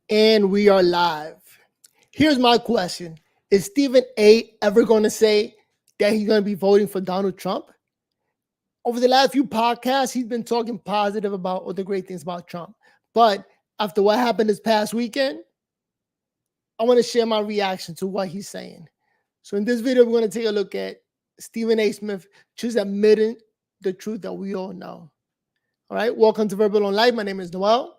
And we are live. Here's my question. Is Stephen A. ever going to say that he's going to be voting for Donald Trump? Over the last few podcasts, he's been talking positive about all the great things about Trump. But after what happened this past weekend, I want to share my reaction to what he's saying. So in this video, we're going to take a look at Stephen A. Smith just admitting the truth that we all know. All right, welcome to Verbal on Life. My name is Noel.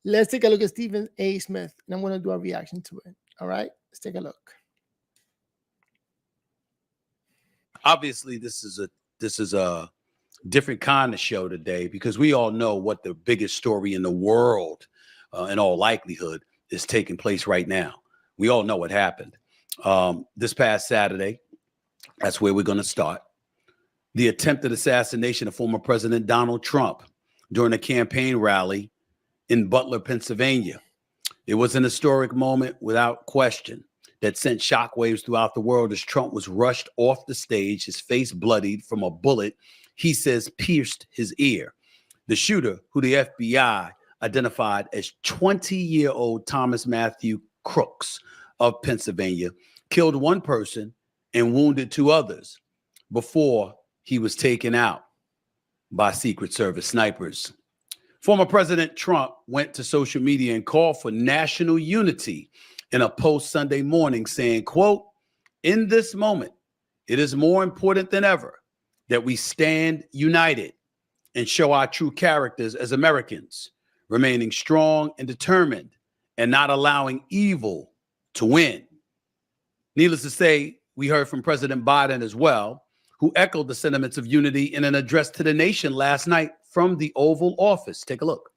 Let's take a look at Stephen A. Smith, and I'm going to do a reaction to it. All right, let's take a look. Obviously, this is a different kind of show today because we all know what the biggest story in the world, in all likelihood, is taking place right now. We all know what happened this past Saturday. That's where we're going to start. The attempted assassination of former President Donald Trump during a campaign rally in Butler, Pennsylvania. It was an historic moment without question that sent shockwaves throughout the world as Trump was rushed off the stage, his face bloodied from a bullet he says pierced his ear. The shooter, who the FBI identified as 20-year-old Thomas Matthew Crooks of Pennsylvania, killed one person and wounded two others before he was taken out by Secret Service snipers. Former President Trump went to social media and called for national unity in a post Sunday morning saying, quote, "In this moment, it is more important than ever that we stand united and show our true characters as Americans, remaining strong and determined and not allowing evil to win." Needless to say, we heard from President Biden as well, who echoed the sentiments of unity in an address to the nation last night from the Oval Office. Take a look.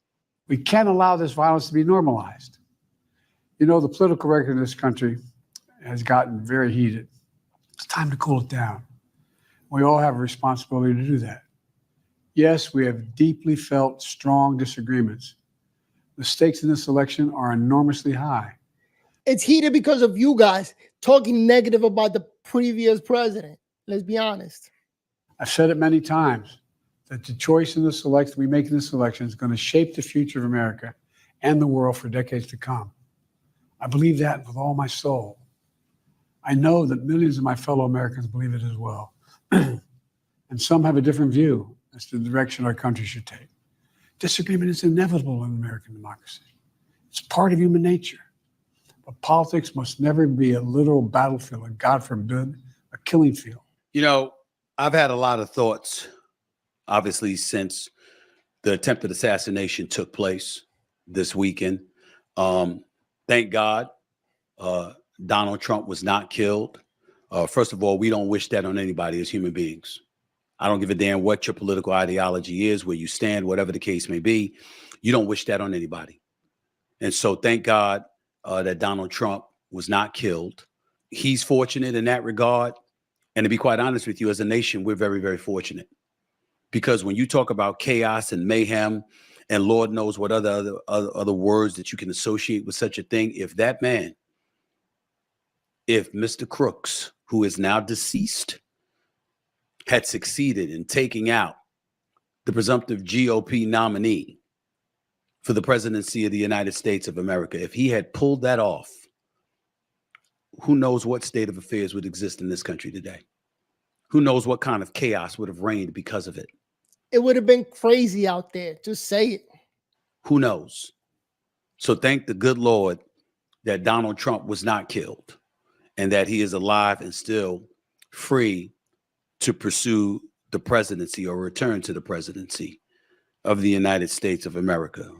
We can't allow this violence to be normalized. You know, the political record in this country has gotten very heated. It's time to cool it down. We all have a responsibility to do that. Yes, we have deeply felt strong disagreements. The stakes in this election are enormously high. It's heated because of you guys talking negative about the previous president. Let's be honest. I've said it many times that the choice in this election we make in this election is going to shape the future of America and the world for decades to come. I believe that with all my soul. I know that millions of my fellow Americans believe it as well. And some have a different view as to the direction our country should take. Disagreement is inevitable in American democracy. It's part of human nature. But politics must never be a literal battlefield, and God forbid, a killing field. You know, I've had a lot of thoughts, obviously, since the attempted assassination took place this weekend. Thank God Donald Trump was not killed. First of all, we don't wish that on anybody as human beings. I don't give a damn what your political ideology is, where you stand, whatever the case may be. You don't wish that on anybody. And so thank God that Donald Trump was not killed. He's fortunate in that regard. And to be quite honest with you, as a nation, we're very, very fortunate. Because when you talk about chaos and mayhem, and Lord knows what other words that you can associate with such a thing, if that man, if Mr. Crooks, who is now deceased, had succeeded in taking out the presumptive GOP nominee for the presidency of the United States of America, if he had pulled that off, who knows what state of affairs would exist in this country today? Who knows what kind of chaos would have reigned because of it? It would have been crazy out there. Just say it. Who knows? So thank the good Lord that Donald Trump was not killed and that he is alive and still free to pursue the presidency or return to the presidency of the United States of America.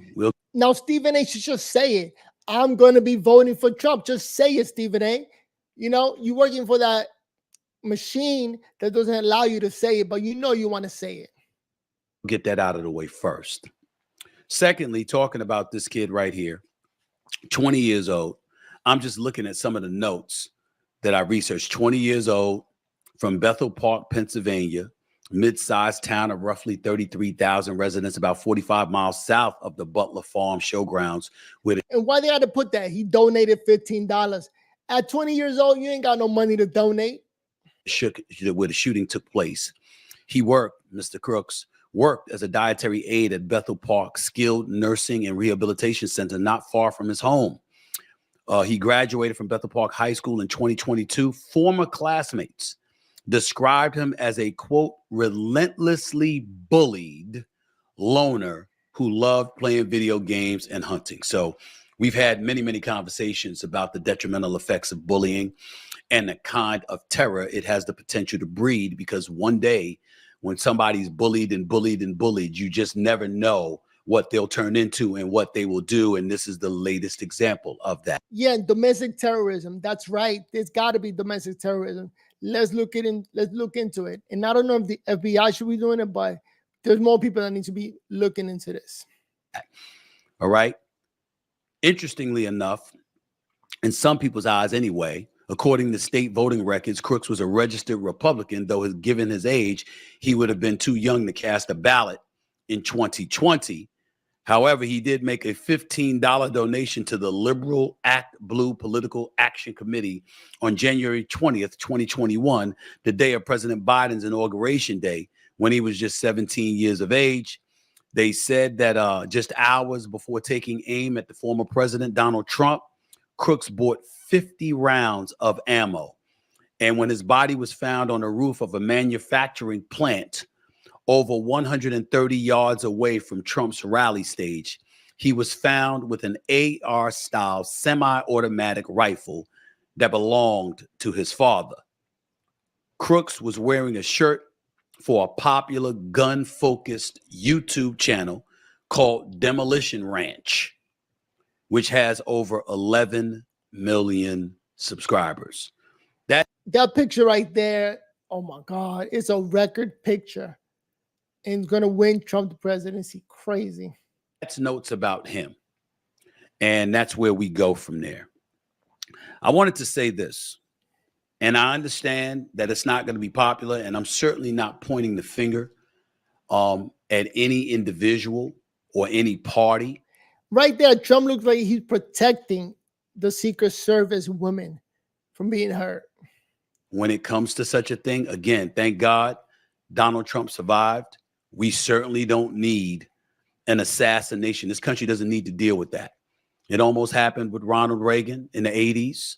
Now, Stephen A. should just say it. I'm going to be voting for Trump. Just say it, Stephen A. You know, you're working for that machine that doesn't allow you to say it, but you know you want to say it. Get that out of the way first. Secondly, talking about this kid right here, 20 years old. I'm just looking at some of the notes that I researched. 20 years old, from Bethel Park, Pennsylvania, mid-sized town of roughly 33,000 residents, about 45 miles south of the Butler Farm Showgrounds. And why they had to put that? He donated $15. At 20 years old, you ain't got no money to donate. Where the shooting took place. He worked, Mr. Crooks, worked as a dietary aide at Bethel Park Skilled Nursing and Rehabilitation Center not far from his home. He graduated from Bethel Park High School in 2022. Former classmates described him as a, quote, relentlessly bullied loner who loved playing video games and hunting. So we've had many, many conversations about the detrimental effects of bullying and the kind of terror it has the potential to breed, because one day when somebody's bullied and bullied and bullied, you just never know what they'll turn into and what they will do. And this is the latest example of that. Yeah, domestic terrorism. That's right. There's got to be domestic terrorism. Let's look into it. And I don't know if the FBI should be doing it, but there's more people that need to be looking into this. All right. Interestingly enough, in some people's eyes anyway, according to state voting records, Crooks was a registered Republican, though given his age, he would have been too young to cast a ballot in 2020. However, he did make a $15 donation to the Liberal Act Blue Political Action Committee on January 20th, 2021, the day of President Biden's inauguration day, when he was just 17 years of age. They said that just hours before taking aim at the former president, Donald Trump, Crooks bought 50 rounds of ammo. And when his body was found on the roof of a manufacturing plant over 130 yards away from Trump's rally stage, he was found with an AR-style semi-automatic rifle that belonged to his father. Crooks was wearing a shirt for a popular gun-focused YouTube channel called Demolition Ranch, which has over 11 million subscribers. That picture right there, oh my God, it's a record picture. And it's going to win Trump the presidency. Crazy. That's notes about him. And that's where we go from there. I wanted to say this, and I understand that it's not going to be popular, and I'm certainly not pointing the finger at any individual or any party. Right there, Trump looks like he's protecting the Secret Service women from being hurt. When it comes to such a thing, again, thank God Donald Trump survived. We certainly don't need an assassination. This country doesn't need to deal with that. It almost happened with Ronald Reagan in the 80s.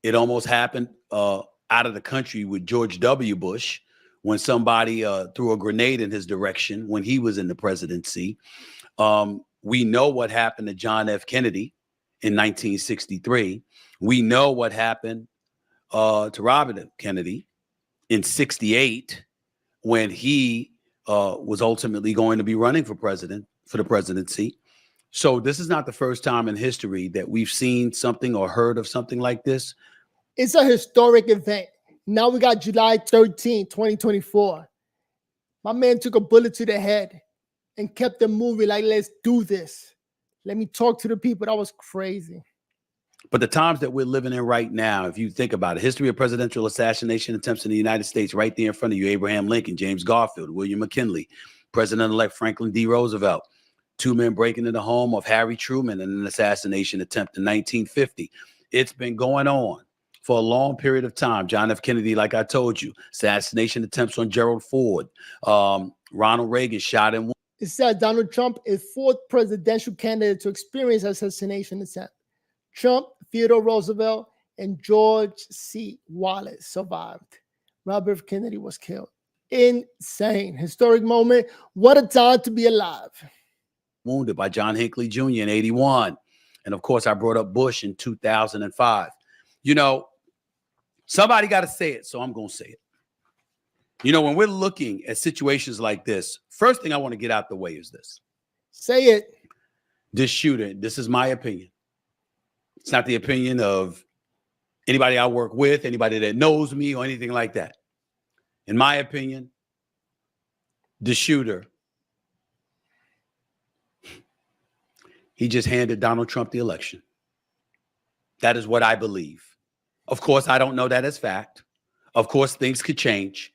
It almost happened out of the country with George W. Bush when somebody threw a grenade in his direction when he was in the presidency. We know what happened to John F. Kennedy in 1963. We know what happened to Robert F. Kennedy in 68 when he was ultimately going to be running for the presidency. So this is not the first time in history that we've seen something or heard of something like this. It's a historic event. Now we got July 13, 2024. My man took a bullet to the head and kept the movie like, let's do this. Let me talk to the people. That was crazy. But the times that we're living in right now, if you think about it, history of presidential assassination attempts in the United States, right there in front of you: Abraham Lincoln, James Garfield, William McKinley, President-elect Franklin D. Roosevelt, two men breaking into the home of Harry Truman in an assassination attempt in 1950. It's been going on for a long period of time. John F. Kennedy, like I told you, assassination attempts on Gerald Ford, Ronald Reagan shot in. It said Donald Trump is fourth presidential candidate to experience assassination attempt. Trump, Theodore Roosevelt, and George C. Wallace survived. Robert F. Kennedy was killed. Insane. Historic moment. What a time to be alive. Wounded by John Hinckley Jr. in 81. And of course, I brought up Bush in 2005. You know, somebody got to say it, so I'm going to say it. You know, when we're looking at situations like this, first thing I want to get out the way is this. Say it. This shooter, this is my opinion. It's not the opinion of anybody I work with, anybody that knows me, or anything like that. In my opinion, the shooter, he just handed Donald Trump the election. That is what I believe. Of course, I don't know that as fact. Of course, things could change.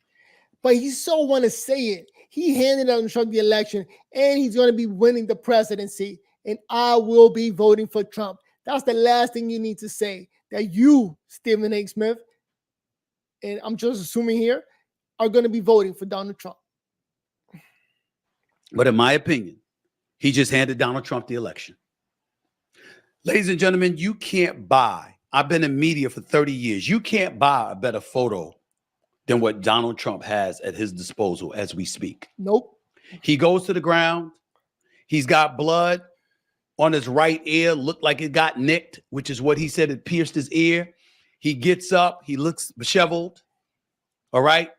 But he so want to say it. He handed Donald Trump the election, and he's going to be winning the presidency, and I will be voting for Trump. That's the last thing you need to say, that you, Stephen A. Smith, and I'm just assuming here, are going to be voting for Donald Trump. But in my opinion, he just handed Donald Trump the election. Ladies and gentlemen, you can't buy. I've been in media for 30 years. You can't buy a better photo than what Donald Trump has at his disposal as we speak. Nope. He goes to the ground. He's got blood on his right ear, looked like it got nicked, which is what he said it pierced his ear. He gets up. He looks disheveled. All right.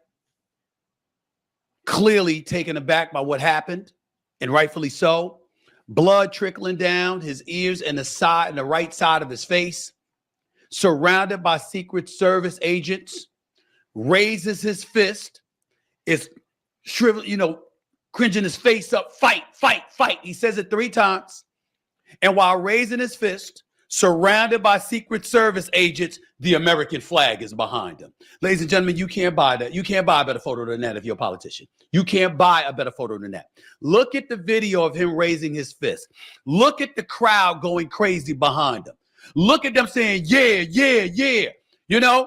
Clearly taken aback by what happened, and rightfully so. Blood trickling down his ears and the right side of his face. Surrounded by Secret Service agents. Raises his fist. Is shriveled, cringing his face up. Fight, fight, fight. He says it 3 times. And while raising his fist, surrounded by Secret Service agents, the American flag is behind him. Ladies and gentlemen, you can't buy that. You can't buy a better photo than that if you're a politician. You can't buy a better photo than that. Look at the video of him raising his fist. Look at the crowd going crazy behind him. Look at them saying, yeah, yeah, yeah,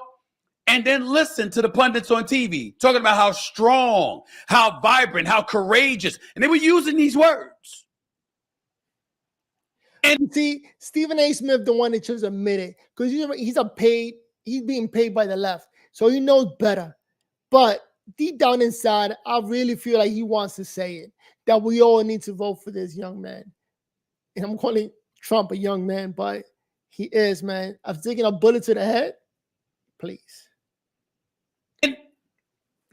and then listen to the pundits on TV talking about how strong, how vibrant, how courageous. And they were using these words. And see, Stephen A. Smith, the one that just admitted, because he's being paid by the left. So he knows better. But deep down inside, I really feel like he wants to say it, that we all need to vote for this young man. And I'm calling Trump a young man, but he is, man. I'm taking a bullet to the head. Please. And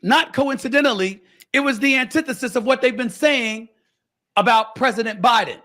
not coincidentally, it was the antithesis of what they've been saying about President Biden.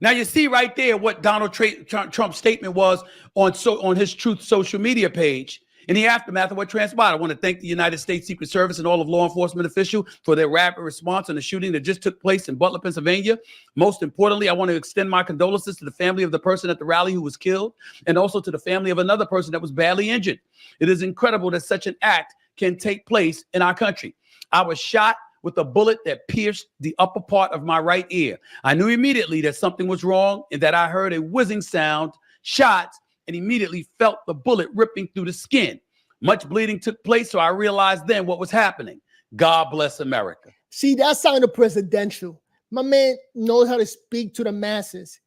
Now you see right there what Donald Trump's statement was on his Truth social media page in the aftermath of what transpired. I want to thank the United States Secret Service and all of law enforcement officials for their rapid response on the shooting that just took place in Butler, Pennsylvania. Most importantly, I want to extend my condolences to the family of the person at the rally who was killed, and also to the family of another person that was badly injured. It is incredible that such an act can take place in our country. I was shot with a bullet that pierced the upper part of my right ear. I knew immediately that something was wrong and that I heard a whizzing sound, shots, and immediately felt the bullet ripping through the skin. Much bleeding took place, so I realized then what was happening. God bless America. See, that sounded presidential. My man knows how to speak to the masses.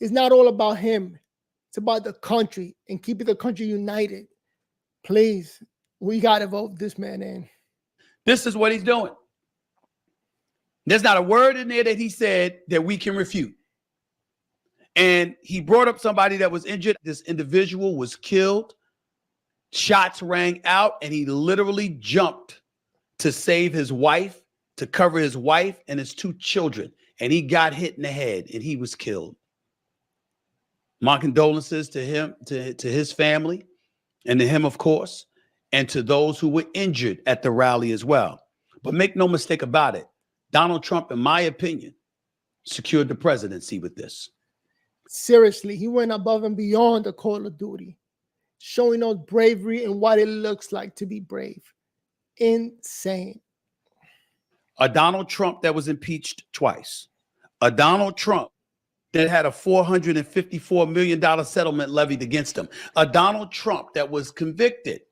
It's not all about him. It's about the country and keeping the country united. Please, we got to vote this man in. This is what he's doing. There's not a word in there that he said that we can refute. And he brought up somebody that was injured. This individual was killed. Shots rang out, and he literally jumped to save his wife, to cover his wife and his 2 children. And he got hit in the head, and he was killed. My condolences to him, to his family, and to him, of course, and to those who were injured at the rally as well. But make no mistake about it. Donald Trump, in my opinion, secured the presidency with this. Seriously, he went above and beyond the call of duty, showing us bravery and what it looks like to be brave. Insane. A Donald Trump that was impeached twice. A Donald Trump that had a $454 million settlement levied against him. A Donald Trump that was convicted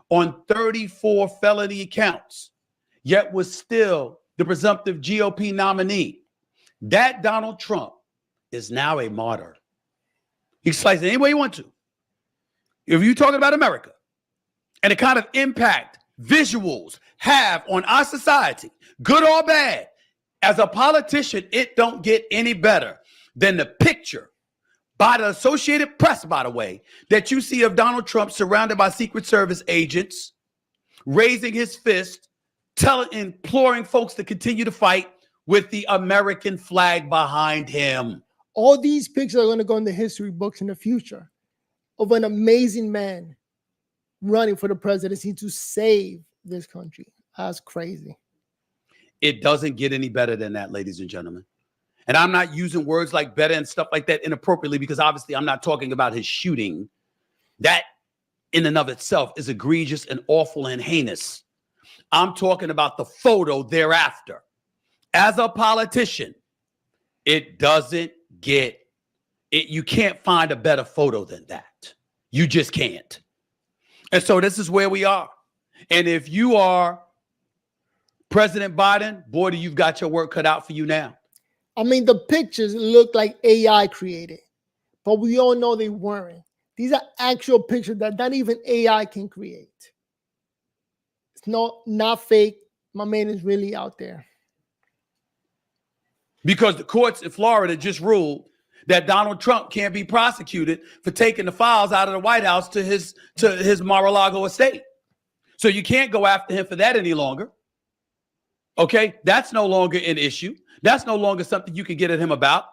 on 34 felony counts, yet was still the presumptive GOP nominee. That Donald Trump is now a martyr. You can slice it any way you want to. If you're talking about America and the kind of impact visuals have on our society, good or bad, as a politician, it don't get any better than the picture by the Associated Press, by the way, that you see of Donald Trump surrounded by Secret Service agents, raising his fist, imploring folks to continue to fight with the American flag behind him. All these pictures are going to go in the history books in the future of an amazing man running for the presidency to save this country. That's crazy. It doesn't get any better than that, ladies and gentlemen. And I'm not using words like better and stuff like that inappropriately, because obviously I'm not talking about his shooting. That in and of itself is egregious and awful and heinous. I'm talking about the photo thereafter. As a politician, it doesn't get it. You can't find a better photo than that. You just can't. And so this is where we are. And if you are President Biden, boy, do you've got your work cut out for you now. I mean, the pictures look like AI created, but we all know they weren't. These are actual pictures that not even AI can create. It's not fake. My man is really out there. Because the courts in Florida just ruled that Donald Trump can't be prosecuted for taking the files out of the White House to his Mar-a-Lago estate. So you can't go after him for that any longer. Okay, that's no longer an issue. That's no longer something you can get at him about.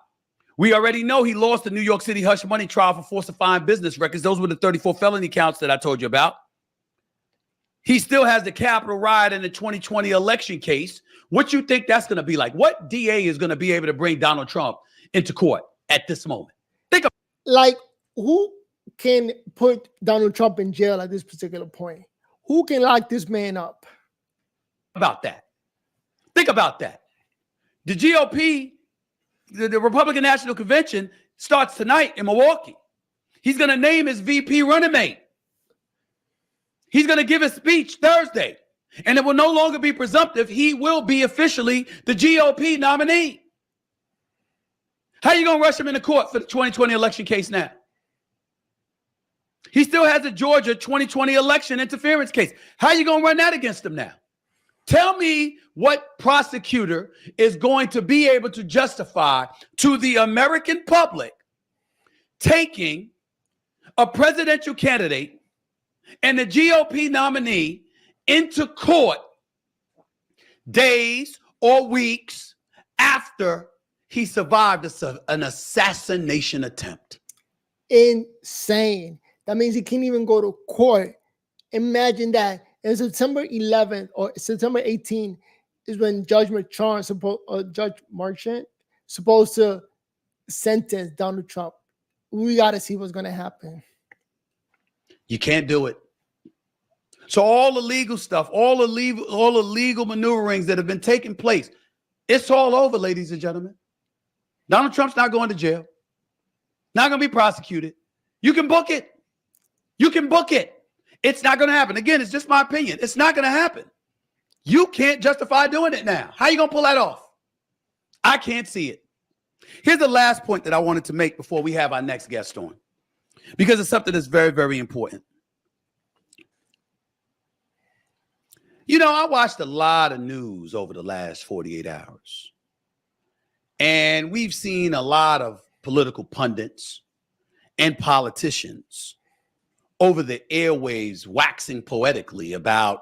We already know he lost the New York City hush money trial for falsifying business records. Those were the 34 felony counts that I told you about. He still has the Capitol riot in the 2020 election case. What you think that's going to be like? What DA is going to be able to bring Donald Trump into court at this moment? Think about like, who can put Donald Trump in jail at this particular point? Who can lock this man up? that. Think about that. The GOP, the Republican National Convention, starts tonight in Milwaukee. He's going to name his VP running mate. He's going to give a speech Thursday, and it will no longer be presumptive. He will be officially the GOP nominee. How are you going to rush him into court for the 2020 election case now? He still has a Georgia 2020 election interference case. How are you going to run that against him now? Tell me what prosecutor is going to be able to justify to the American public taking a presidential candidate and the GOP nominee into court days or weeks after he survived an assassination attempt. Insane. That means he can't even go to court. Imagine that. And September 11th or September 18th is when Judge Marchant supposed to sentence Donald Trump. We got to see what's going to happen. You can't do it. So all the legal stuff, all the legal maneuverings that have been taking place, it's all over, ladies and gentlemen. Donald Trump's not going to jail. Not going to be prosecuted. You can book it. You can book it. It's not going to happen. Again, it's just my opinion. It's not going to happen. You can't justify doing it now. How are you going to pull that off? I can't see it. Here's the last point that I wanted to make before we have our next guest on, because it's something that's very, very important. You know, I watched a lot of news over the last 48 hours, and we've seen a lot of political pundits and politicians over the airwaves waxing poetically about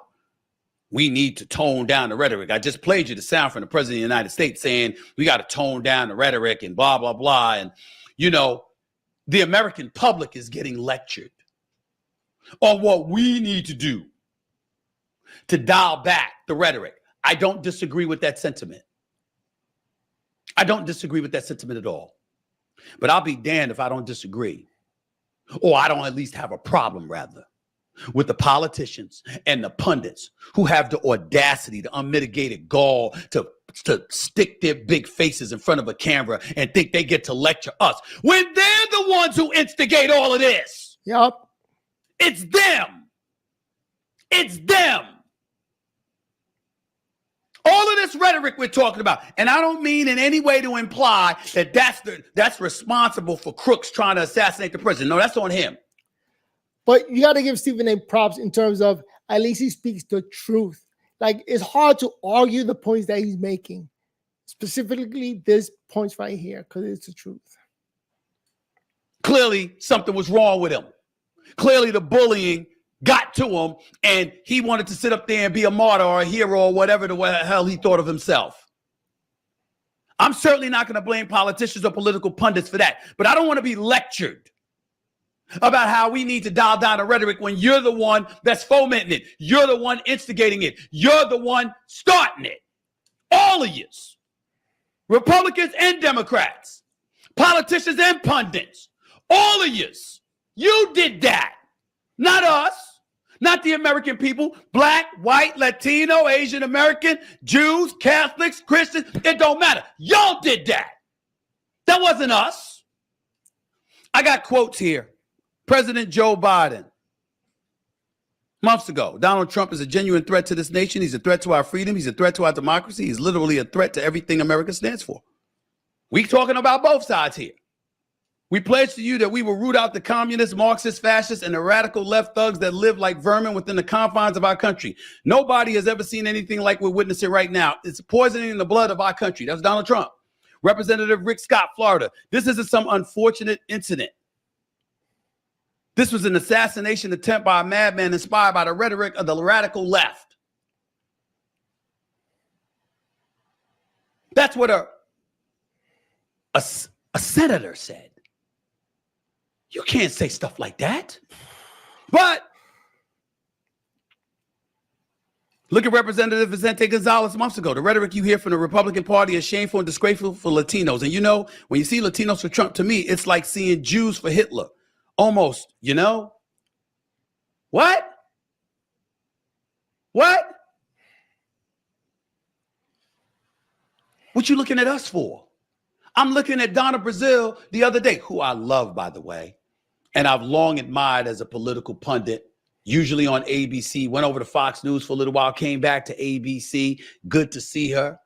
we need to tone down the rhetoric. I just played you the sound from the president of the United States saying we got to tone down the rhetoric and blah, blah, blah. And, you know, the American public is getting lectured on what we need to do to dial back the rhetoric. I don't disagree with that sentiment. I don't disagree with that sentiment at all. But I'll be damned if I don't disagree, or I don't at least have a problem, rather, with the politicians and the pundits who have the audacity, the unmitigated gall to stick their big faces in front of a camera and think they get to lecture us when they're the ones who instigate all of this. Yup. It's them. It's them. All of this rhetoric we're talking about, and I don't mean in any way to imply that that's responsible for crooks trying to assassinate the president. No, that's on him. But you got to give Stephen A. props in terms of at least he speaks the truth. Like, it's hard to argue the points that he's making, specifically this points right here, because it's the truth. Clearly, something was wrong with him. Clearly, the bullying got to him, and he wanted to sit up there and be a martyr or a hero or whatever the hell he thought of himself. I'm certainly not going to blame politicians or political pundits for that, but I don't want to be lectured about how we need to dial down the rhetoric when you're the one that's fomenting it. You're the one instigating it. You're the one starting it. All of you, Republicans and Democrats, politicians and pundits, all of you did that. Not us, not the American people, black, white, Latino, Asian American, Jews, Catholics, Christians, it don't matter. Y'all did that. That wasn't us. I got quotes here. President Joe Biden, months ago, Donald Trump is a genuine threat to this nation. He's a threat to our freedom. He's a threat to our democracy. He's literally a threat to everything America stands for. We're talking about both sides here. We pledge to you that we will root out the communists, Marxist, fascists, and the radical left thugs that live like vermin within the confines of our country. Nobody has ever seen anything like we're witnessing right now. It's poisoning the blood of our country. That's Donald Trump. Representative Rick Scott, Florida. This isn't some unfortunate incident. This was an assassination attempt by a madman inspired by the rhetoric of the radical left. That's what a senator said. You can't say stuff like that. But look at Representative Vicente Gonzalez months ago. The rhetoric you hear from the Republican Party is shameful and disgraceful for Latinos. And you know, when you see Latinos for Trump, to me, it's like seeing Jews for Hitler. Almost, you know? What? What? What you looking at us for? I'm looking at Donna Brazile the other day, who I love, by the way, and I've long admired as a political pundit, usually on ABC, went over to Fox News for a little while, came back to ABC. Good to see her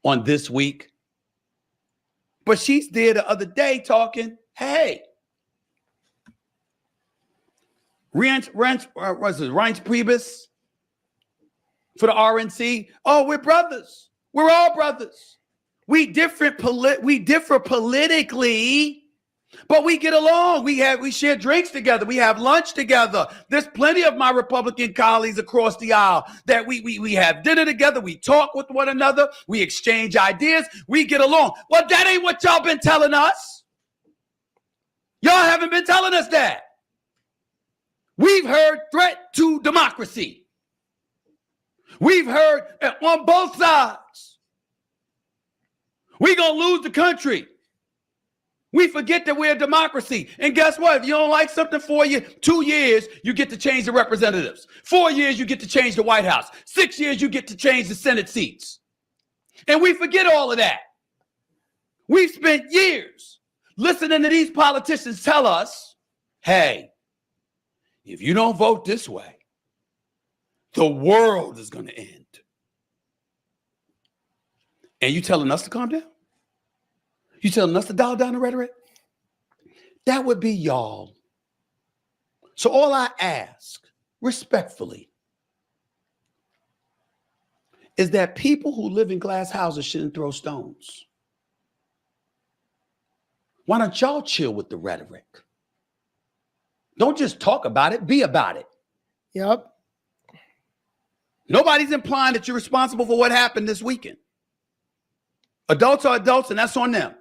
on This Week. But she's there the other day talking, hey, Reince Priebus for the RNC. Oh, we're brothers. We're all brothers. We differ politically, but we get along. We share drinks together. We have lunch together. There's plenty of my Republican colleagues across the aisle that we have dinner together. We talk with one another. We exchange ideas. We get along. Well, that ain't what y'all been telling us. Y'all haven't been telling us that. We've heard threat to democracy. We've heard on both sides. We're going to lose the country. We forget that we're a democracy. And guess what? If you don't like something for you, 2 years, you get to change the representatives. 4 years, you get to change the White House. 6 years, you get to change the Senate seats. And we forget all of that. We've spent years listening to these politicians tell us, hey, if you don't vote this way, the world is going to end. And you telling us to calm down? You telling us to dial down the rhetoric? That would be y'all. So all I ask, respectfully, is that people who live in glass houses shouldn't throw stones. Why don't y'all chill with the rhetoric? Don't just talk about it, be about it. Yep. Nobody's implying that you're responsible for what happened this weekend. Adults are adults, and that's on them.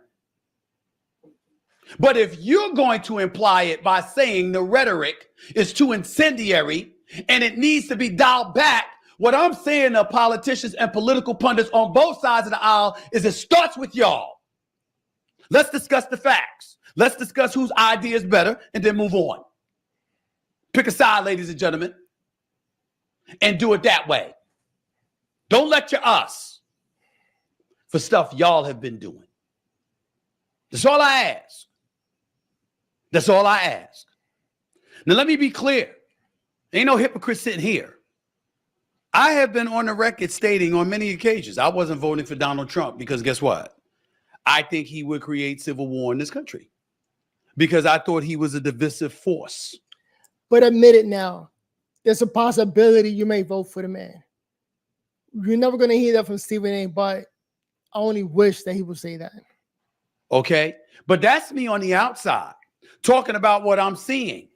But if you're going to imply it by saying the rhetoric is too incendiary and it needs to be dialed back, what I'm saying to politicians and political pundits on both sides of the aisle is it starts with y'all. Let's discuss the facts. Let's discuss whose idea is better and then move on. Pick a side, ladies and gentlemen, and do it that way. Don't lecture us for stuff y'all have been doing. That's all I ask. That's all I ask. Now, let me be clear. Ain't no hypocrite sitting here. I have been on the record stating on many occasions I wasn't voting for Donald Trump because guess what? I think he would create civil war in this country because I thought he was a divisive force. But admit it now. There's a possibility you may vote for the man. You're never going to hear that from Stephen A. But I only wish that he would say that. Okay. But that's me on the outside talking about what I'm seeing.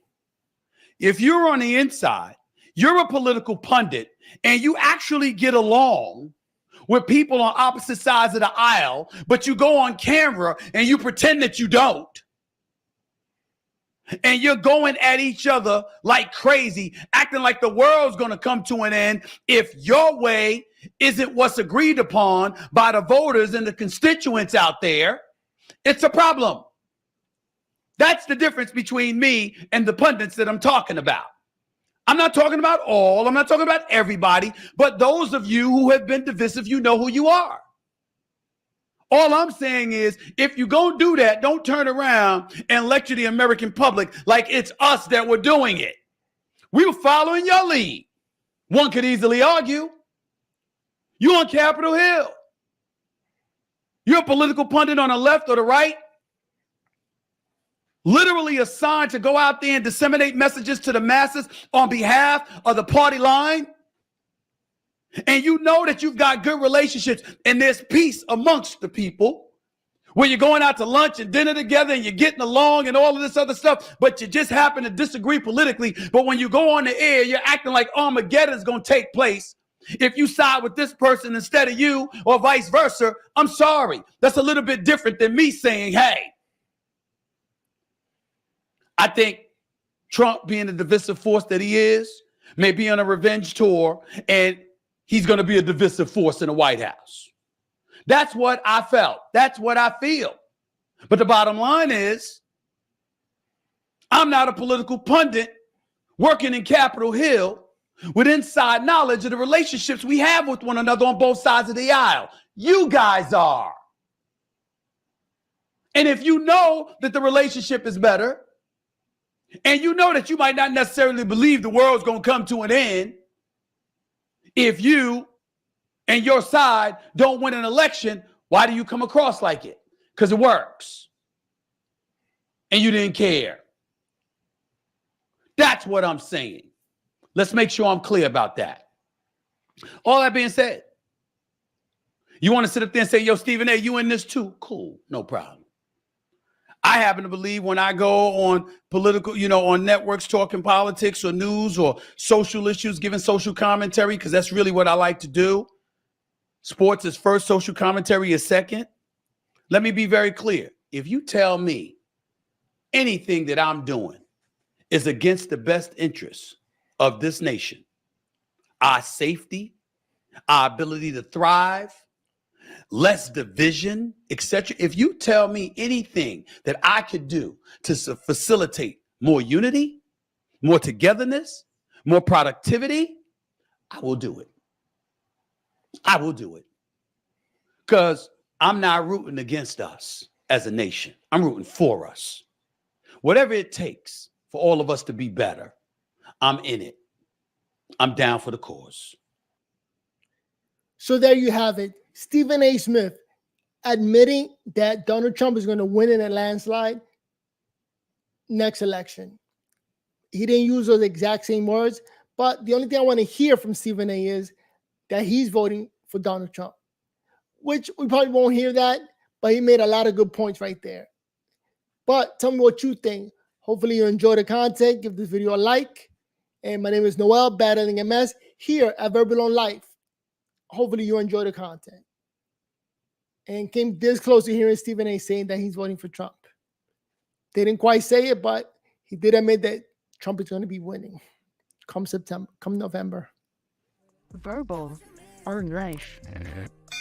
If you're on the inside, you're a political pundit and you actually get along with people on opposite sides of the aisle, but you go on camera and you pretend that you don't. And you're going at each other like crazy, acting like the world's going to come to an end if your way isn't what's agreed upon by the voters and the constituents out there. It's a problem. That's the difference between me and the pundits that I'm talking about. I'm not talking about all. I'm not talking about everybody. But those of you who have been divisive, you know who you are. All I'm saying is, if you go do that, don't turn around and lecture the American public like it's us that were doing it. We were following your lead. One could easily argue. You on Capitol Hill. You're a political pundit on the left or the right. literally assigned to go out there and disseminate messages to the masses on behalf of the party line, and you know that you've got good relationships and there's peace amongst the people, where you're going out to lunch and dinner together and you're getting along and all of this other stuff, but you just happen to disagree politically, but when you go on the air, you're acting like Armageddon's going to take place if you side with this person instead of you, or vice versa. I'm sorry. That's a little bit different than me saying, hey, I think Trump, being the divisive force that he is, may be on a revenge tour, and he's going to be a divisive force in the White House. That's what I felt. That's what I feel. But the bottom line is, I'm not a political pundit working in Capitol Hill with inside knowledge of the relationships we have with one another on both sides of the aisle. You guys are. And if you know that the relationship is better, and you know that you might not necessarily believe the world's going to come to an end if you and your side don't win an election, why do you come across like it? Because it works. And you didn't care. That's what I'm saying. Let's make sure I'm clear about that. All that being said, you want to sit up there and say, yo, Stephen A., you in this too? Cool, no problem. I happen to believe when I go on political, on networks talking politics or news or social issues, giving social commentary, because that's really what I like to do. Sports is first, social commentary is second. Let me be very clear. If you tell me anything that I'm doing is against the best interests of this nation, our safety, our ability to thrive, less division, etc. If you tell me anything that I could do to facilitate more unity, more togetherness, more productivity, I will do it. I will do it. Because I'm not rooting against us as a nation. I'm rooting for us. Whatever it takes for all of us to be better, I'm in it. I'm down for the cause. So there you have it. Stephen A. Smith admitting that Donald Trump is going to win in a landslide next election. He didn't use those exact same words, but the only thing I want to hear from Stephen A. is that he's voting for Donald Trump, which we probably won't hear that, but he made a lot of good points right there. But tell me what you think. Hopefully you enjoy the content. Give this video a like. And my name is Noel, Battling MS, here at Verbal on Life. Hopefully you enjoy the content. And came this close to hearing Stephen A. saying that he's voting for Trump. They didn't quite say it, but he did admit that Trump is going to be winning come November. Verbal on Life.